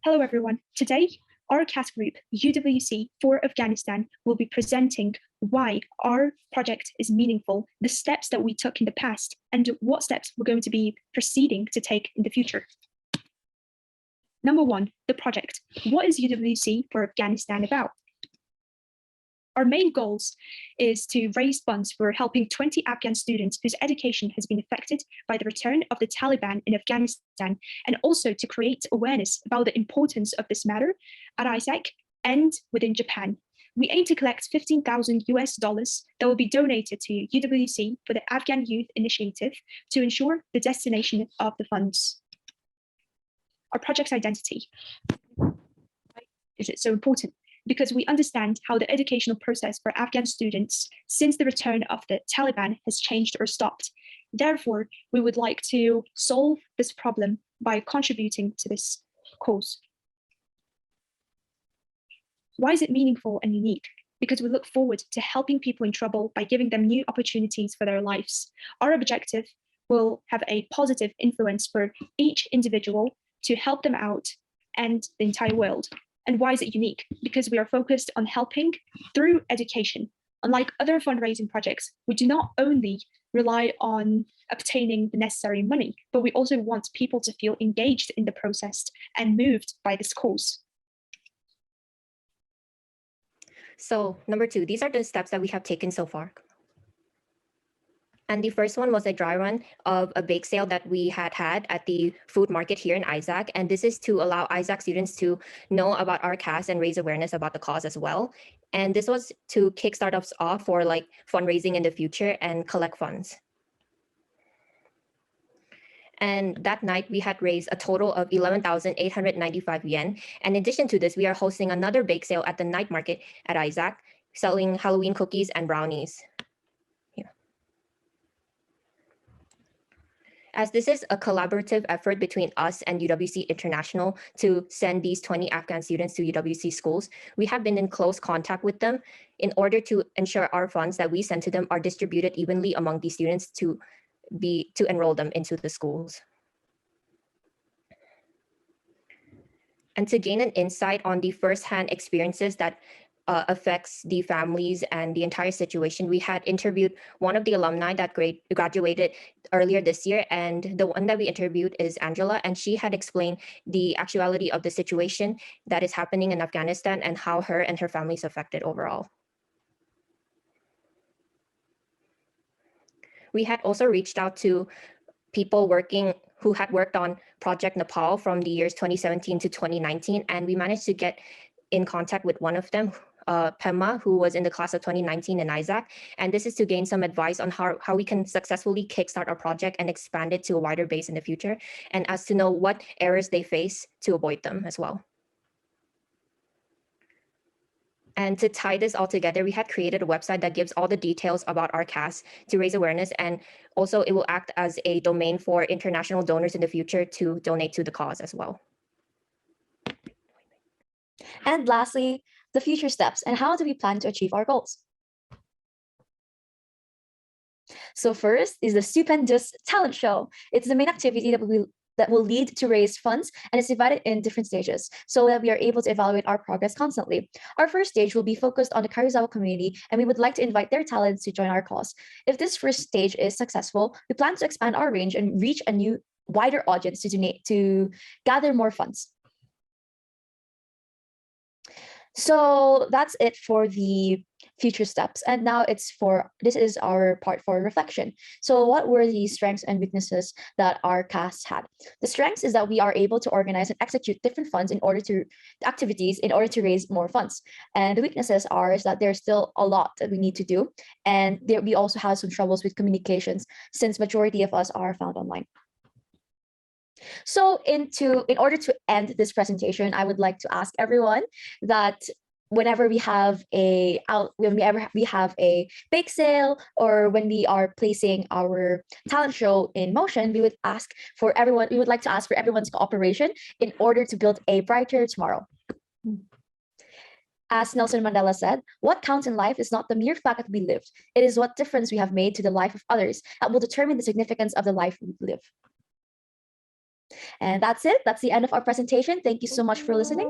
Hello, everyone. Today, our CAS group, UWC for Afghanistan, will be presenting why our project is meaningful, the steps that we took in the past, and what steps we're going to be proceeding to take in the future. Number one, the project. What is UWC for Afghanistan about? Our main goals is to raise funds for helping 20 Afghan students whose education has been affected by the return of the Taliban in Afghanistan, and also to create awareness about the importance of this matter at ISAC and within Japan. We aim to collect $15,000 that will be donated to UWC for the Afghan Youth Initiative to ensure the destination of the funds. Our project's identity. Why is it so important? Because we understand how the educational process for Afghan students since the return of the Taliban has changed or stopped. Therefore, we would like to solve this problem by contributing to this cause. Why is it meaningful and unique? Because we look forward to helping people in trouble by giving them new opportunities for their lives. Our objective will have a positive influence for each individual to help them out and the entire world. And why is it unique? Because we are focused on helping through education. Unlike other fundraising projects, we do not only rely on obtaining the necessary money, but we also want people to feel engaged in the process and moved by this cause. So number two, these are the steps that we have taken so far. And the first one was a dry run of a bake sale that we had at the food market here in ISAC. And this is to allow ISAC students to know about our CAS and raise awareness about the cause as well. And this was to kick startups off for like fundraising in the future and collect funds. And that night we had raised a total of 11,895 yen. And in addition to this, we are hosting another bake sale at the night market at ISAC, selling Halloween cookies and brownies. As this is a collaborative effort between us and UWC International to send these 20 Afghan students to UWC schools, we have been in close contact with them in order to ensure our funds that we send to them are distributed evenly among these students to enroll them into the schools. And to gain an insight on the firsthand experiences that affects the families and the entire situation, we had interviewed one of the alumni that graduated earlier this year, and the one that we interviewed is Angela, and she had explained the actuality of the situation that is happening in Afghanistan and how her and her family is affected overall. We had also reached out to people who had worked on Project Nepal from the years 2017 to 2019, and we managed to get in contact with one of them, Pema, who was in the class of 2019 in ISAC. And this is to gain some advice on how we can successfully kickstart our project and expand it to a wider base in the future, and as to know what errors they face to avoid them as well. And to tie this all together, we had created a website that gives all the details about our CAS to raise awareness, and also it will act as a domain for international donors in the future to donate to the cause as well. And lastly, the future steps and how do we plan to achieve our goals? So first is the Stupendous Talent Show. It's the main activity that will lead to raise funds, and it's divided in different stages so that we are able to evaluate our progress constantly. Our first stage will be focused on the Karuizawa community, and we would like to invite their talents to join our cause. If this first stage is successful, we plan to expand our range and reach a new, wider audience to gather more funds. So that's it for the future steps. And now this is our part for reflection. So what were the strengths and weaknesses that our CAS had? The strengths is that we are able to organize and execute different funds activities in order to raise more funds. And the weaknesses is that there's still a lot that we need to do. And we also have some troubles with communications since majority of us are found online. So in order to end this presentation, I would like to ask everyone that whenever we have a bake sale or when we are placing our talent show in motion, we would like to ask for everyone's cooperation in order to build a brighter tomorrow. As Nelson Mandela said, what counts in life is not the mere fact that we lived. It is what difference we have made to the life of others that will determine the significance of the life we live. And that's it. That's the end of our presentation. Thank you so much for listening.